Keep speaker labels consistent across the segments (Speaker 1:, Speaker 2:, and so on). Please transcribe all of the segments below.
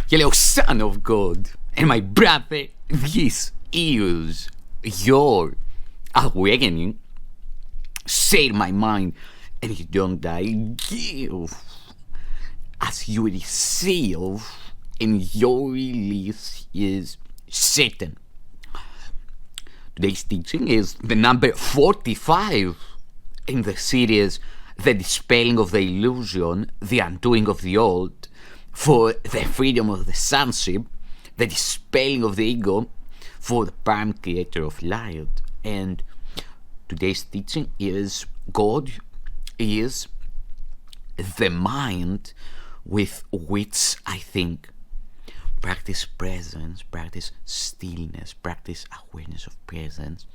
Speaker 1: Hello, Son of God, and my brother, this is your awakening. Share my mind, and you don't die. Give as you receive, and your release is certain. Today's teaching is the number 45 in the series The Dispelling of the Illusion, The Undoing of the Old, for the freedom of the sonship, the dispelling of the ego, for the prime creator of light. And today's teaching is God is the mind with which I think. Practice presence, practice stillness, practice awareness of presence.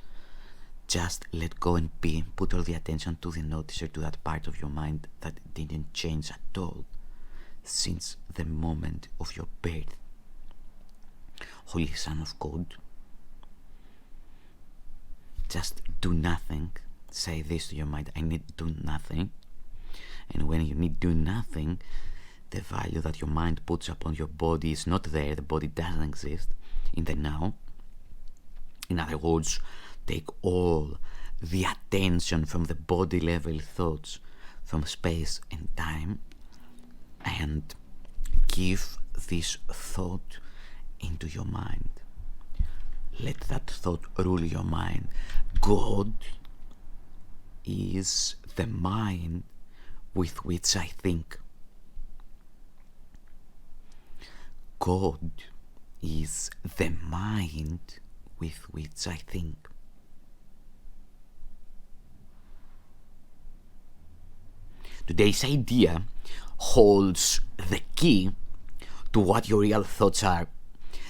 Speaker 1: Just let go and be. Put all the attention to the noticer, to that part of your mind that didn't change at all since the moment of your birth. Holy Son of God, just do nothing. Say this to your mind: I need to do nothing. And when you need to do nothing, the value that your mind puts upon your body is not there. The body doesn't exist in the now. In other words, take all the attention from the body level thoughts, from space and time, and give this thought into your mind. Let that thought rule your mind. God is the mind with which I think. God is the mind with which I think. Today's idea holds the key to what your real thoughts are.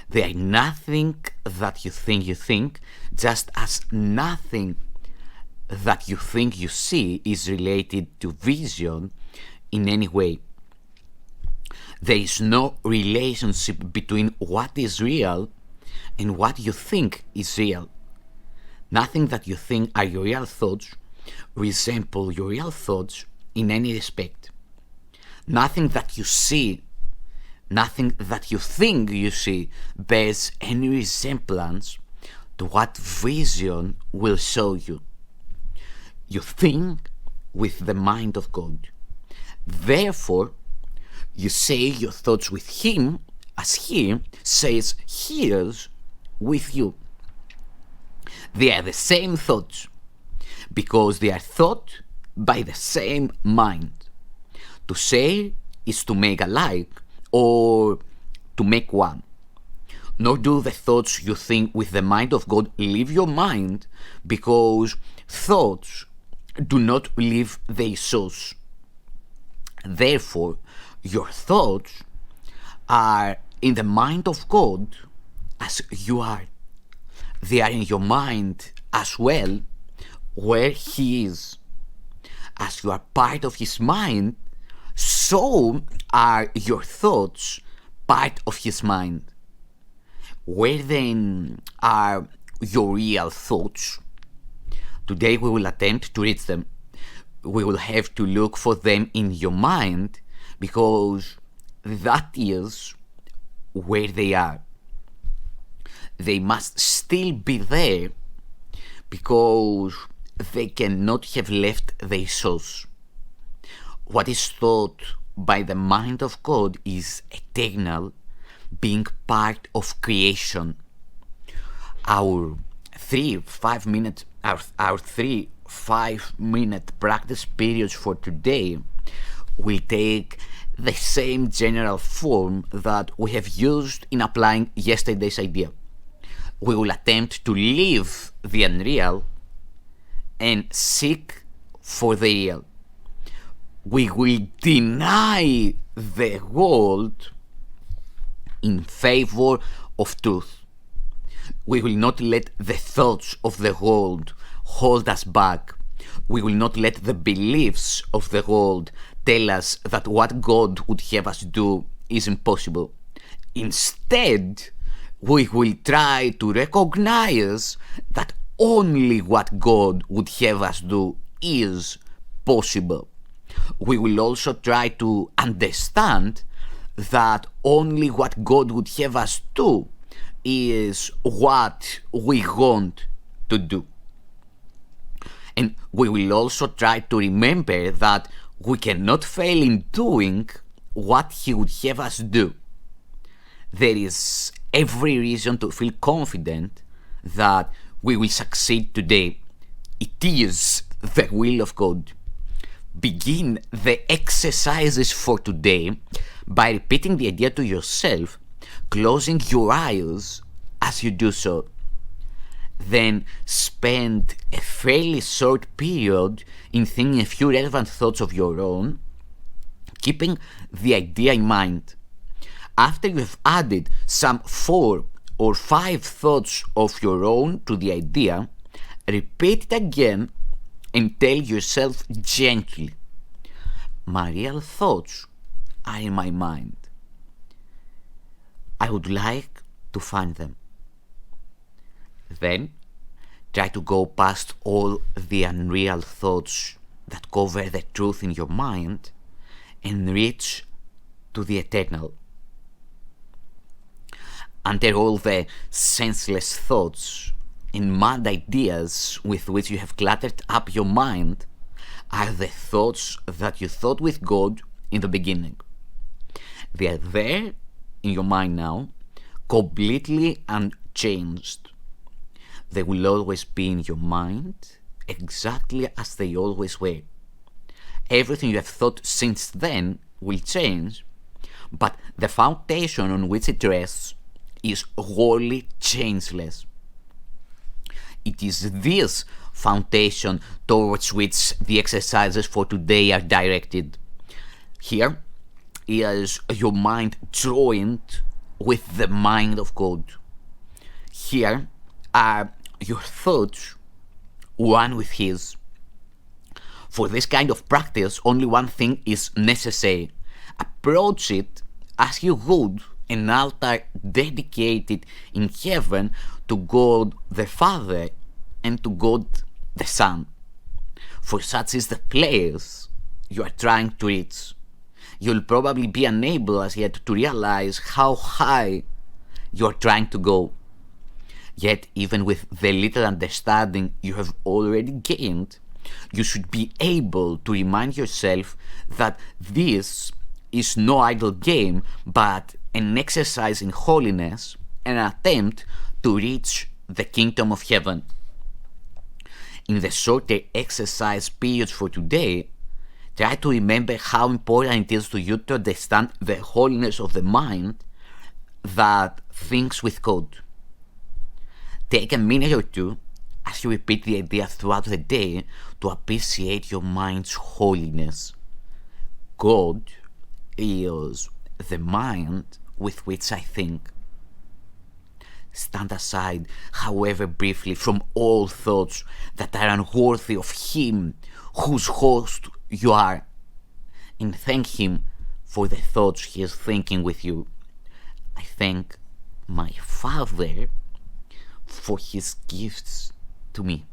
Speaker 1: They are nothing that you think, just as nothing that you think you see is related to vision in any way. There is no relationship between what is real and what you think is real. Nothing that you think are your real thoughts resemble your real thoughts in any respect. Nothing that you see, nothing that you think you see bears any resemblance to what vision will show you. You think with the mind of God. Therefore, you say your thoughts with Him as He says His with you. They are the same thoughts because they are thought by the same mind. To say is to make alike or to make one. Nor do the thoughts you think with the mind of God leave your mind, because thoughts do not leave their source. Therefore, your thoughts are in the mind of God as you are. They are in your mind as well, where He is. As you are part of His mind, so are your thoughts part of His mind. Where then are your real thoughts? Today we will attempt to reach them. We will have to look for them in your mind, because that is where they are. They must still be there, because they cannot have left their source. What is thought by the mind of God is eternal, being part of creation. Our 3-5 minute practice periods for today will take the same general form that we have used in applying yesterday's idea. We will attempt to leave the unreal and seek for the real. We will deny the world in favor of truth. We will not let the thoughts of the world hold us back. We will not let the beliefs of the world tell us that what God would have us do is impossible. Instead, we will try to recognize that only what God would have us do is possible. We will also try to understand that only what God would have us do is what we want to do. And we will also try to remember that we cannot fail in doing what He would have us do. There is every reason to feel confident that we will succeed today. It is the will of God. Begin the exercises for today by repeating the idea to yourself, closing your eyes as you do so. Then spend a fairly short period in thinking a few relevant thoughts of your own, keeping the idea in mind. After you have added some 4 or 5 thoughts of your own to the idea, repeat it again and tell yourself gently, my real thoughts are in my mind. I would like to find them. Then try to go past all the unreal thoughts that cover the truth in your mind and reach to the eternal. Under all the senseless thoughts and mad ideas with which you have cluttered up your mind are the thoughts that you thought with God in the beginning. They are there in your mind now, completely unchanged. They will always be in your mind exactly as they always were. Everything you have thought since then will change, but the foundation on which it rests is wholly changeless. It is this foundation towards which the exercises for today are directed. Here is your mind joined with the mind of God. Here are your thoughts one with His. For this kind of practice, only one thing is necessary. Approach it as you would an altar dedicated in heaven to God the Father and to God the Son. For such is the place you are trying to reach. You'll probably be unable as yet to realize how high you are trying to go. Yet, even with the little understanding you have already gained, you should be able to remind yourself that this is no idle game, but an exercise in holiness, an attempt to reach the kingdom of heaven. In the shorter exercise periods for today, try to remember how important it is to you to understand the holiness of the mind that thinks with God. Take a minute or two as you repeat the idea throughout the day to appreciate your mind's holiness. God is the mind with which I think. Stand aside, however briefly, from all thoughts that are unworthy of Him whose host you are, and thank Him for the thoughts He is thinking with you. I thank my Father for His gifts to me.